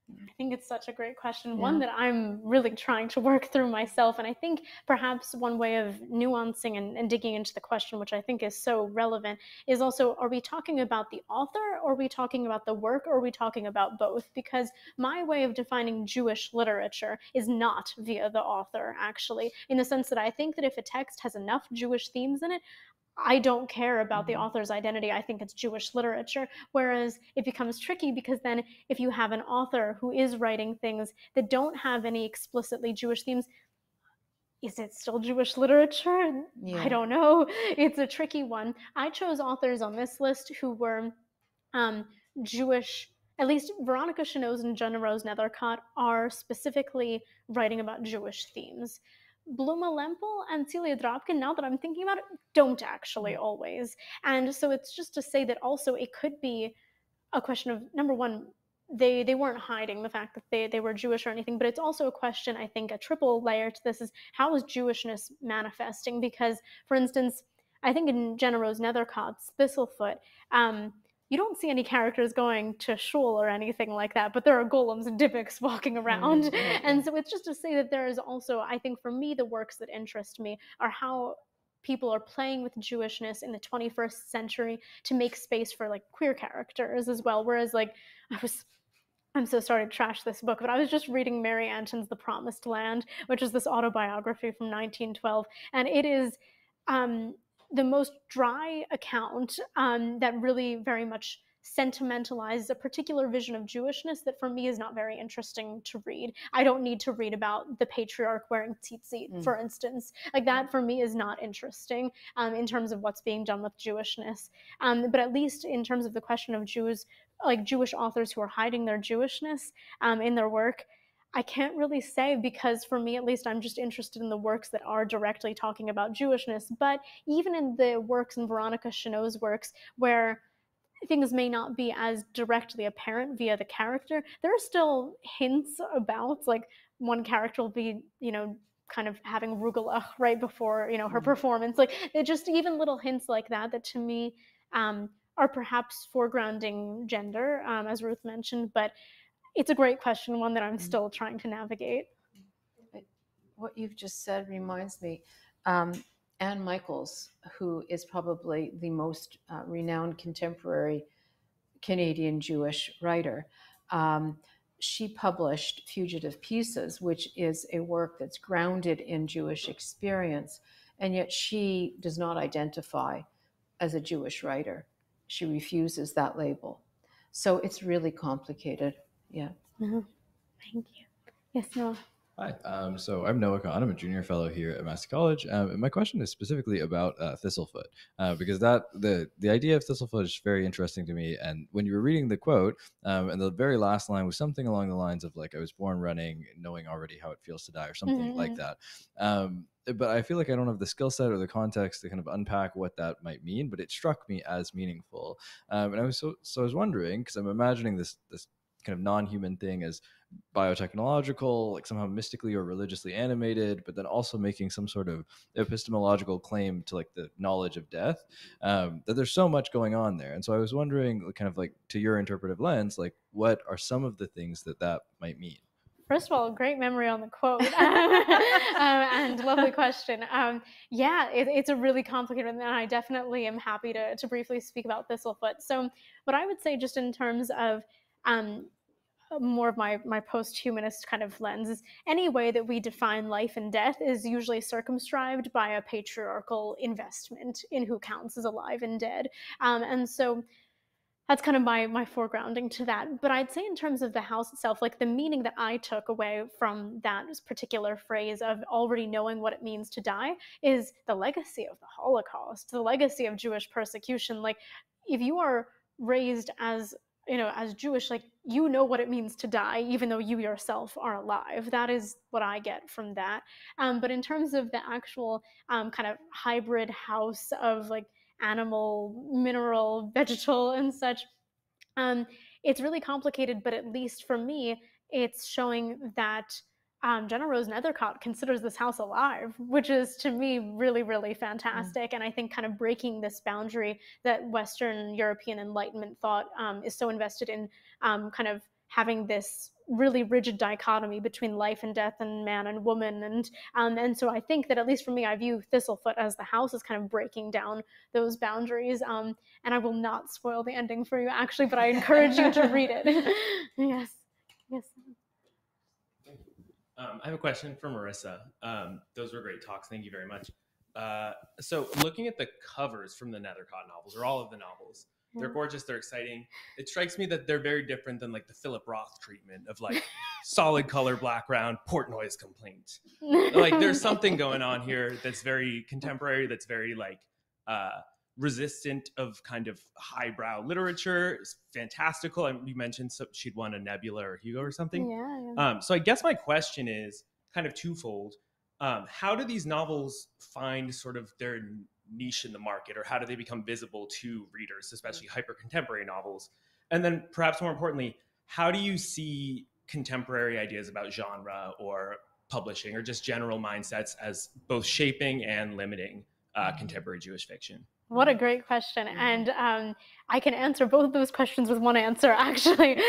I think it's such a great question, one that I'm really trying to work through myself. And I think perhaps one way of nuancing and digging into the question, which I think is so relevant, is also, are we talking about the author, or are we talking about the work, or are we talking about both? Because my way of defining Jewish literature is not via the author, actually, in the sense that I think that if a text has enough Jewish themes in it, I don't care about the author's identity. I think it's Jewish literature. Whereas it becomes tricky because then if you have an author who is writing things that don't have any explicitly Jewish themes, is it still Jewish literature? Yeah. I don't know. It's a tricky one. I chose authors on this list who were Jewish. At least Veronica Chenoz and Jenna Rose Nethercott are specifically writing about Jewish themes. Bluma Lempel and Celia Drapkin, now that I'm thinking about it, don't actually always. And so it's just to say that also it could be a question of, number one, they weren't hiding the fact that they were Jewish or anything, but it's also a question, I think, a triple layer to this is, how is Jewishness manifesting? Because, for instance, I think in Jenna Rose Nethercott's Thistlefoot, you don't see any characters going to shul or anything like that, but there are golems and dybbuks walking around. Mm-hmm. And so it's just to say that there is also, I think for me, the works that interest me are how people are playing with Jewishness in the 21st century to make space for like queer characters as well. Whereas like, I'm so sorry to trash this book, but I was just reading Mary Anton's The Promised Land, which is this autobiography from 1912. And it is the most dry account that really very much sentimentalizes a particular vision of Jewishness that for me is not very interesting to read. I don't need to read about the patriarch wearing tzitzit, for instance. Like that for me is not interesting in terms of what's being done with Jewishness. But at least in terms of the question of Jews, like Jewish authors who are hiding their Jewishness in their work, I can't really say, because for me, at least, I'm just interested in the works that are directly talking about Jewishness. But even in the works in Veronica Chenot's works, where things may not be as directly apparent via the character, there are still hints about, like, one character will be, kind of having rugula right before, her performance. Like, just even little hints like that to me are perhaps foregrounding gender, as Ruth mentioned. But it's a great question, one that I'm still trying to navigate. What you've just said reminds me, Anne Michaels, who is probably the most renowned contemporary Canadian Jewish writer. She published Fugitive Pieces, which is a work that's grounded in Jewish experience, and yet she does not identify as a Jewish writer. She refuses that label. So it's really complicated. Yeah. Thank you. Yes, Noah. Hi, so I'm Noah Kahn. I'm a junior fellow here at Massey College. And my question is specifically about Thistlefoot, because the idea of Thistlefoot is very interesting to me. And when you were reading the quote, and the very last line was something along the lines of, like, I was born running, knowing already how it feels to die, or something like that. But I feel like I don't have the skill set or the context to kind of unpack what that might mean, but it struck me as meaningful. And I was I was wondering, because I'm imagining this kind of non-human thing as biotechnological, like somehow mystically or religiously animated, but then also making some sort of epistemological claim to, like, the knowledge of death, that there's so much going on there. And so I was wondering, kind of like, to your interpretive lens, like, what are some of the things that might mean? First of all, great memory on the quote, and lovely question. It's a really complicated, and I definitely am happy to briefly speak about Thistlefoot. So what I would say, just in terms of more of my post-humanist kind of lens, is any way that we define life and death is usually circumscribed by a patriarchal investment in who counts as alive and dead. And so that's kind of my foregrounding to that. But I'd say, in terms of the house itself, like, the meaning that I took away from that particular phrase of already knowing what it means to die is the legacy of the Holocaust, the legacy of Jewish persecution. Like, if you are raised as Jewish, like, what it means to die, even though you yourself are alive. That is what I get from that. But in terms of the actual kind of hybrid house of, like, animal, mineral, vegetal, and such, it's really complicated. But at least for me, it's showing that Jenna Rose Nethercott considers this house alive, which is, to me, really, really fantastic. And I think kind of breaking this boundary that Western European Enlightenment thought is so invested in, kind of having this really rigid dichotomy between life and death and man and woman. And so I think that, at least for me, I view Thistlefoot as the house is kind of breaking down those boundaries. And I will not spoil the ending for you, actually, but I encourage you to read it. Yes. I have a question for Marissa. Those were great talks. Thank you very much. So looking at the covers from the Nethercott novels, or all of the novels, they're gorgeous, they're exciting. It strikes me that they're very different than, like, the Philip Roth treatment of, like, solid color background, port noise complaint. Like, there's something going on here that's very contemporary, that's very, like, resistant of kind of highbrow literature. It's fantastical. And you mentioned she'd won a Nebula or Hugo or something. Yeah. So I guess my question is kind of twofold. How do these novels find sort of their niche in the market, or how do they become visible to readers, especially hyper-contemporary novels? And then, perhaps more importantly, how do you see contemporary ideas about genre or publishing, or just general mindsets, as both shaping and limiting contemporary Jewish fiction? What a great question. And I can answer both of those questions with one answer, actually,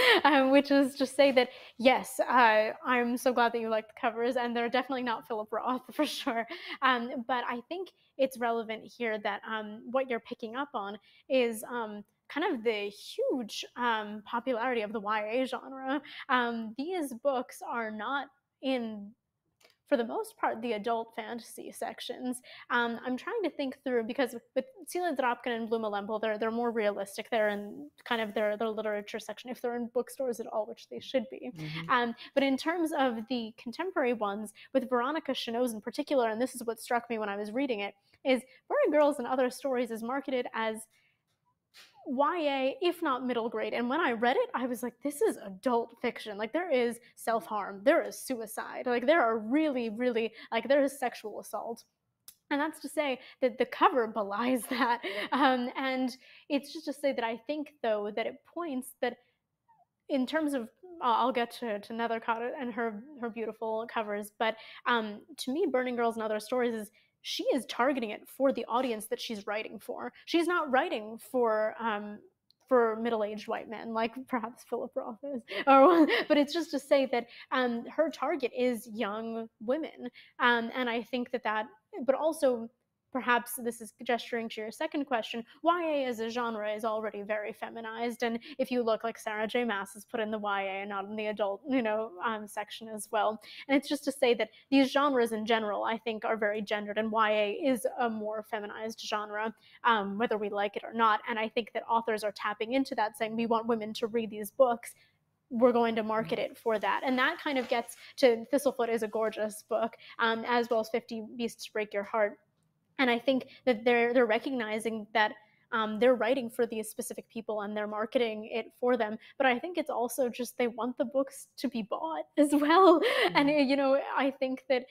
which is just say that, yes, I'm so glad that you like the covers, and they're definitely not Philip Roth, for sure. But I think it's relevant here that what you're picking up on is kind of the huge popularity of the YA genre. These books are not in, for the most part, the adult fantasy sections. I'm trying to think through, because with Celia Dropkin and Bluma Lempel, they're more realistic. They're in kind of their literature section, if they're in bookstores at all, which they should be. But in terms of the contemporary ones, with Veronica Chenot's in particular, and this is what struck me when I was reading it, is Burning Girls and Other Stories is marketed as YA, if not middle grade. And when I read it, I was like, this is adult fiction. Like, there is self-harm, there is suicide, like there are really, really, like there is sexual assault. And that's to say that the cover belies that. And it's just to say that I think, though, that it points that in terms of, I'll get to Nethercott and her beautiful covers, but to me, Burning Girls and Other Stories is, she is targeting it for the audience that she's writing for. She's not writing for middle-aged white men, like perhaps Philip Roth is, but it's just to say that her target is young women, and I think that, but also perhaps this is gesturing to your second question, YA as a genre is already very feminized, and if you look, like Sarah J. Maas is put in the YA and not in the adult, section as well. And it's just to say that these genres in general, I think, are very gendered, and YA is a more feminized genre, whether we like it or not. And I think that authors are tapping into that, saying, we want women to read these books, we're going to market it for that. And that kind of gets to Thistlefoot is a gorgeous book, as well as 50 Beasts Break Your Heart. And I think that they're recognizing that they're writing for these specific people and they're marketing it for them. But I think it's also just they want the books to be bought as well. Mm-hmm. And, I think that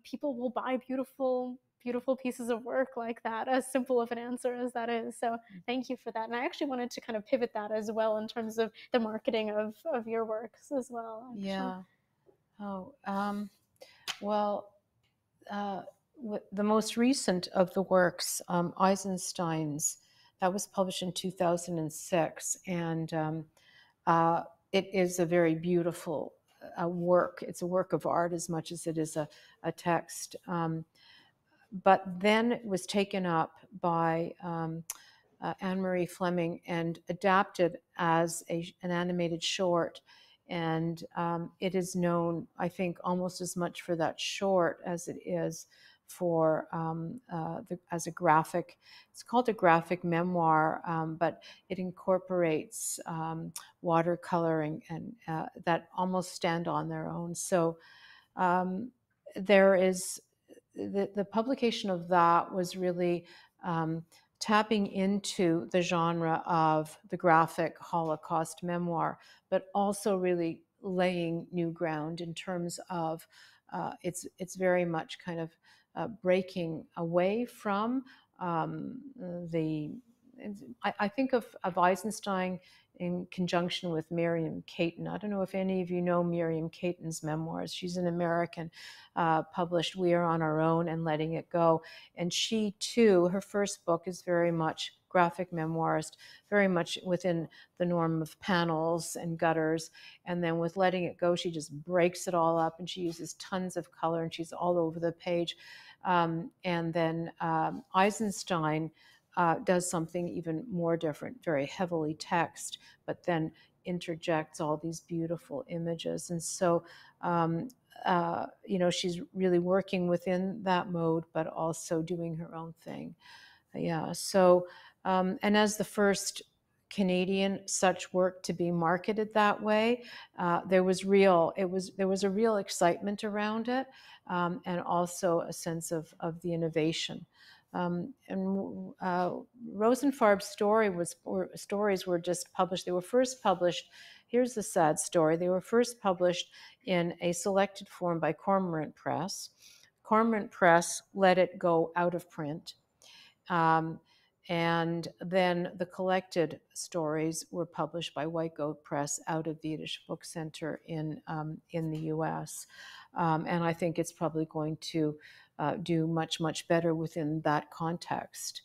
people will buy beautiful pieces of work like that, as simple of an answer as that is. So thank you for that. And I actually wanted to kind of pivot that as well in terms of the marketing of your works as well. Actually. Yeah. The most recent of the works, Eisenstein's, that was published in 2006, and it is a very beautiful work. It's a work of art as much as it is a text. But then it was taken up by Anne-Marie Fleming and adapted as an animated short. And it is known, I think, almost as much for that short as it is for as a graphic. It's called a graphic memoir, but it incorporates watercoloring and that almost stand on their own. So there is the publication of that was really tapping into the genre of the graphic Holocaust memoir, but also really laying new ground in terms of it's very much kind of breaking away from I think of Eisenstein in conjunction with Miriam Caton. I don't know if any of you know Miriam Caton's memoirs. She's an American, published We Are on Our Own and Letting It Go. And she too, her first book is very much graphic memoirist, very much within the norm of panels and gutters. And then with Letting It Go, she just breaks it all up and she uses tons of color and she's all over the page. And then Eisenstein does something even more different, very heavily text, but then interjects all these beautiful images. And so, she's really working within that mode, but also doing her own thing. Yeah. So, and as the first Canadian such work to be marketed that way, there was a real excitement around it, and also a sense of the innovation. And Rosenfarb's stories were just published. They were first published. Here's the sad story. They were first published in a selected form by Cormorant Press. Cormorant Press let it go out of print. And then the collected stories were published by White Goat Press out of the Yiddish Book Center in the U.S. And I think it's probably going to do much, much better within that context.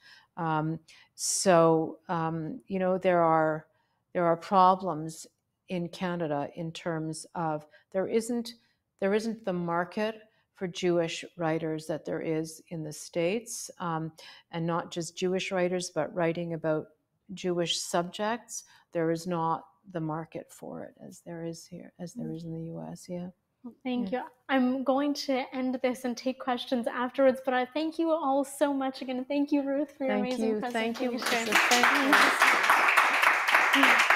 So there are problems in Canada in terms of there isn't the market for Jewish writers that there is in the States, and not just Jewish writers, but writing about Jewish subjects. There is not the market for it as there is here, as there is in the U.S. Yeah. Thank you. I'm going to end this and take questions afterwards, but I thank you all so much again. Thank you, Ruth, for your amazing presentation. Thank you.